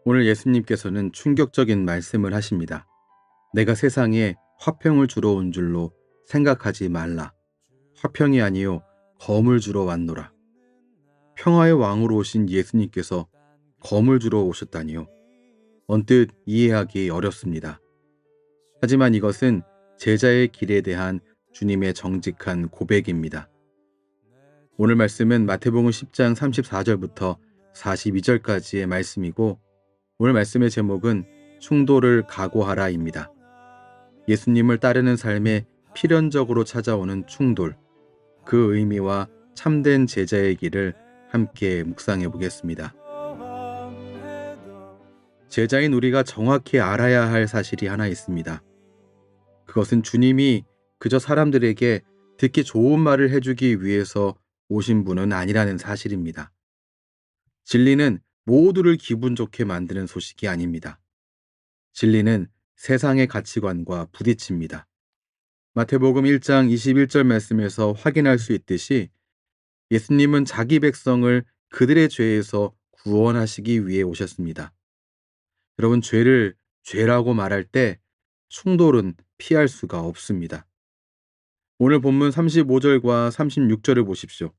오늘 예수님께서는 충격적인 말씀을 하십니다. 내가 세상에 화평을 주러 온 줄로 생각하지 말라. 화평이 아니요 검을 주러 왔노라. 평화의 왕으로 오신 예수님께서 검을 주러 오셨다니요. 언뜻 이해하기 어렵습니다. 하지만 이것은 제자의 길에 대한 주님의 정직한 고백입니다. 오늘 말씀은 마태복음 10장 34절부터 42절까지의 말씀이고, 오늘 말씀의 제목은 충돌을 각오하라입니다. 예수님을 따르는 삶에 필연적으로 찾아오는 충돌, 그 의미와 참된 제자의 길을 함께 묵상해 보겠습니다. 제자인 우리가 정확히 알아야 할 사실이 하나 있습니다. 그것은 주님이 그저 사람들에게 듣기 좋은 말을 해주기 위해서 오신 분은 아니라는 사실입니다. 진리는 모두를 기분 좋게 만드는 소식이 아닙니다. 진리는 세상의 가치관과 부딪힙니다. 마태복음 1장 21절 말씀에서 확인할 수 있듯이 예수님은 자기 백성을 그들의 죄에서 구원하시기 위해 오셨습니다. 여러분, 죄를 죄라고 말할 때 충돌은 피할 수가 없습니다. 오늘 본문 35절과 36절을 보십시오.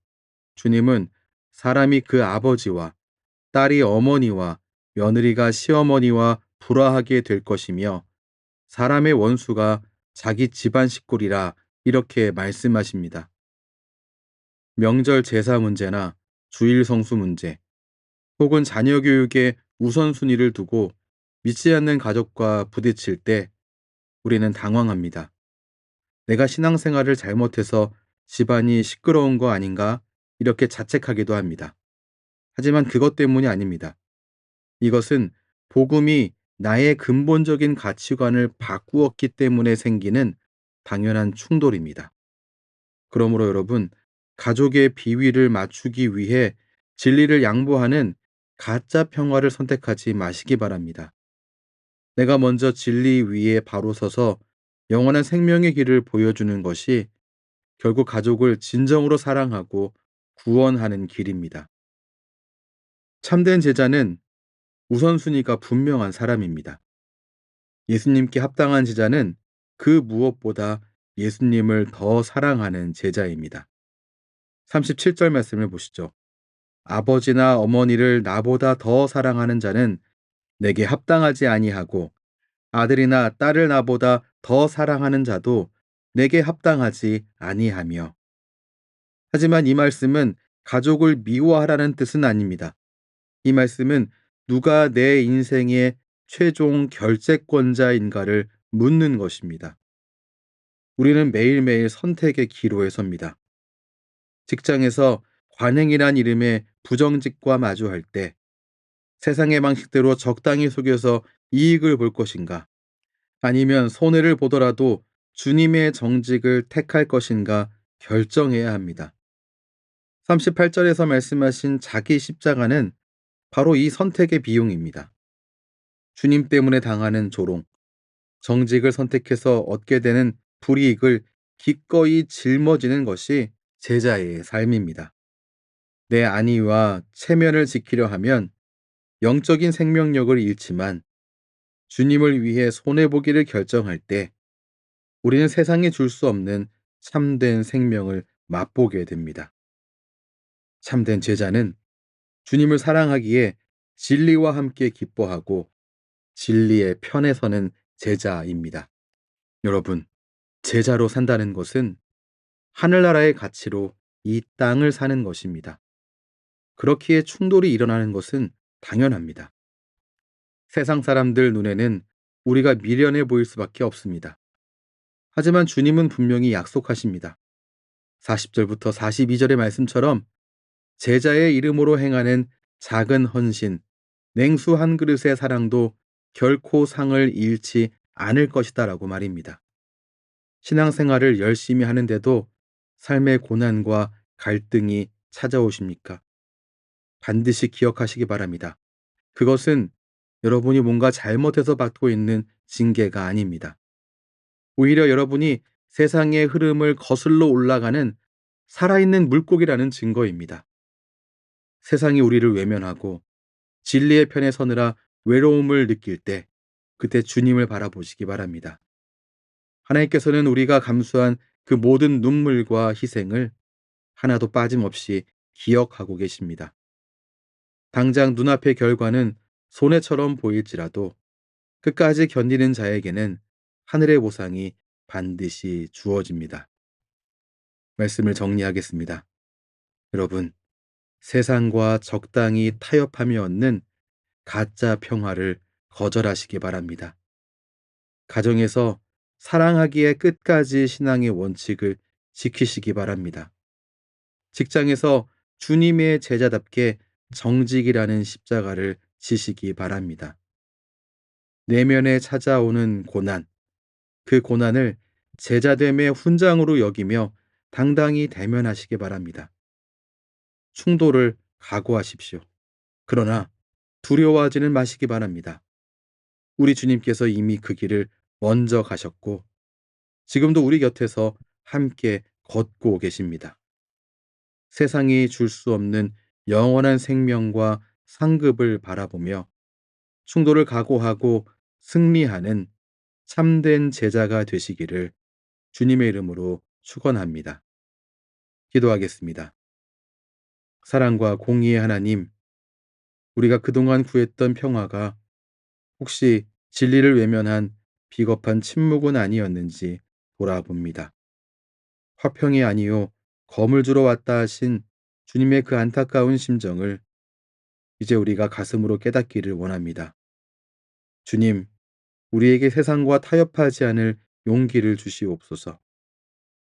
주님은 사람이 그 아버지와 딸이 어머니와 며느리가 시어머니와 불화하게 될 것이며 사람의 원수가 자기 집안 식구리라 이렇게 말씀하십니다. 명절 제사 문제나 주일 성수 문제, 혹은 자녀 교육의 우선순위를 두고 믿지 않는 가족과 부딪힐 때 우리는 당황합니다. 내가 신앙생활을 잘못해서 집안이 시끄러운 거 아닌가? 이렇게 자책하기도 합니다. 하지만 그것 때문이 아닙니다. 이것은 복음이 나의 근본적인 가치관을 바꾸었기 때문에 생기는 당연한 충돌입니다. 그러므로 여러분, 가족의 비위를 맞추기 위해 진리를 양보하는 가짜 평화를 선택하지 마시기 바랍니다. 내가 먼저 진리 위에 바로 서서 영원한 생명의 길을 보여주는 것이 결국 가족을 진정으로 사랑하고 구원하는 길입니다. 참된 제자는 우선순위가 분명한 사람입니다. 예수님께 합당한 제자는 그 무엇보다 예수님을 더 사랑하는 제자입니다. 37절 말씀을 보시죠. 아버지나 어머니를 나보다 더 사랑하는 자는 내게 합당하지 아니하고 아들이나 딸을 나보다 더 사랑하는 자도 내게 합당하지 아니하며. 하지만 이 말씀은 가족을 미워하라는 뜻은 아닙니다. 이 말씀은 누가 내 인생의 최종 결재권자인가를 묻는 것입니다. 우리는 매일매일 선택의 기로에 섭니다. 직장에서 관행이란 이름의 부정직과 마주할 때 세상의 방식대로 적당히 속여서 이익을 볼 것인가, 아니면 손해를 보더라도 주님의 정직을 택할 것인가 결정해야 합니다. 38절에서 말씀하신 자기 십자가는 바로 이 선택의 비용입니다. 주님 때문에 당하는 조롱, 정직을 선택해서 얻게 되는 불이익을 기꺼이 짊어지는 것이 제자의 삶입니다. 내 안위와 체면을 지키려 하면 영적인 생명력을 잃지만 주님을 위해 손해보기를 결정할 때 우리는 세상에 줄 수 없는 참된 생명을 맛보게 됩니다. 참된 제자는 주님을 사랑하기에 진리와 함께 기뻐하고 진리의 편에 서는 제자입니다. 여러분, 제자로 산다는 것은 하늘나라의 가치로 이 땅을 사는 것입니다. 그렇기에 충돌이 일어나는 것은 당연합니다. 세상 사람들 눈에는 우리가 미련해 보일 수밖에 없습니다. 하지만 주님은 분명히 약속하십니다. 40절부터 42절의 말씀처럼 제자의 이름으로 행하는 작은 헌신, 냉수 한 그릇의 사랑도 결코 상을 잃지 않을 것이다 라고 말입니다. 신앙생활을 열심히 하는데도 삶의 고난과 갈등이 찾아오십니까? 반드시 기억하시기 바랍니다. 그것은 여러분이 뭔가 잘못해서 받고 있는 징계가 아닙니다. 오히려 여러분이 세상의 흐름을 거슬러 올라가는 살아있는 물고기라는 증거입니다. 세상이 우리를 외면하고 진리의 편에 서느라 외로움을 느낄 때 그때 주님을 바라보시기 바랍니다. 하나님께서는 우리가 감수한 그 모든 눈물과 희생을 하나도 빠짐없이 기억하고 계십니다. 당장 눈앞의 결과는 손해처럼 보일지라도 끝까지 견디는 자에게는 하늘의 보상이 반드시 주어집니다. 말씀을 정리하겠습니다. 여러분, 세상과 적당히 타협하며 얻는 가짜 평화를 거절하시기 바랍니다. 가정에서 사랑하기에 끝까지 신앙의 원칙을 지키시기 바랍니다. 직장에서 주님의 제자답게 정직이라는 십자가를 지시기 바랍니다. 내면에 찾아오는 고난, 그 고난을 제자됨의 훈장으로 여기며 당당히 대면하시기 바랍니다. 충돌을 각오하십시오. 그러나 두려워하지는 마시기 바랍니다. 우리 주님께서 이미 그 길을 먼저 가셨고 지금도 우리 곁에서 함께 걷고 계십니다. 세상이 줄 수 없는 영원한 생명과 상급을 바라보며 충돌을 각오하고 승리하는 참된 제자가 되시기를 주님의 이름으로 축원합니다. 기도하겠습니다. 사랑과 공의의 하나님, 우리가 그동안 구했던 평화가 혹시 진리를 외면한 비겁한 침묵은 아니었는지 돌아봅니다. 화평이 아니요 검을 주러 왔다 하신 주님의 그 안타까운 심정을 이제 우리가 가슴으로 깨닫기를 원합니다. 주님, 우리에게 세상과 타협하지 않을 용기를 주시옵소서.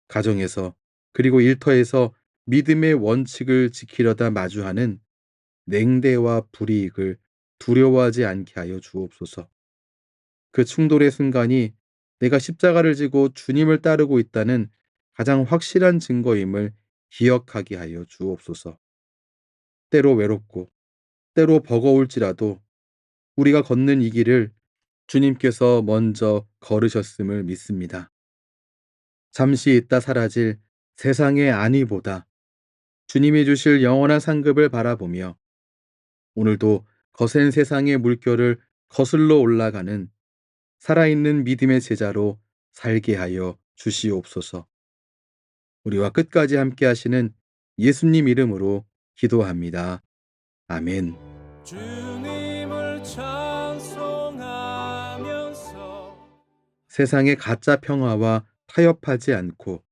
가정에서 그리고 일터에서 믿음의 원칙을 지키려다 마주하는 냉대와 불이익을 두려워하지 않게 하여 주옵소서. 그 충돌의 순간이 내가 십자가를 지고 주님을 따르고 있다는 가장 확실한 증거임을 기억하게 하여 주옵소서. 때로 외롭고 때로 버거울지라도 우리가 걷는 이 길을 주님께서 먼저 걸으셨음을 믿습니다. 잠시 있다 사라질 세상의 안위보다 주님이 주실 영원한 상급을 바라보며 오늘도 거센 세상의 물결을 거슬러 올라가는 살아있는 믿음의 제자로 살게 하여 주시옵소서. 우리와 끝까지 함께 하시는 예수님 이름으로 기도합니다. 아멘. 주님을 찬송하면서 세상의 가짜 평화와 타협하지 않고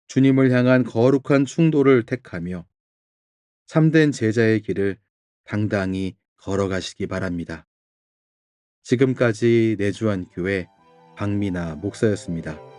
주님을 향한 거룩한 충돌을 택하며 참된 제자의 길을 당당히 걸어가시기 바랍니다. 지금까지 내주한 교회 박미나 목사였습니다.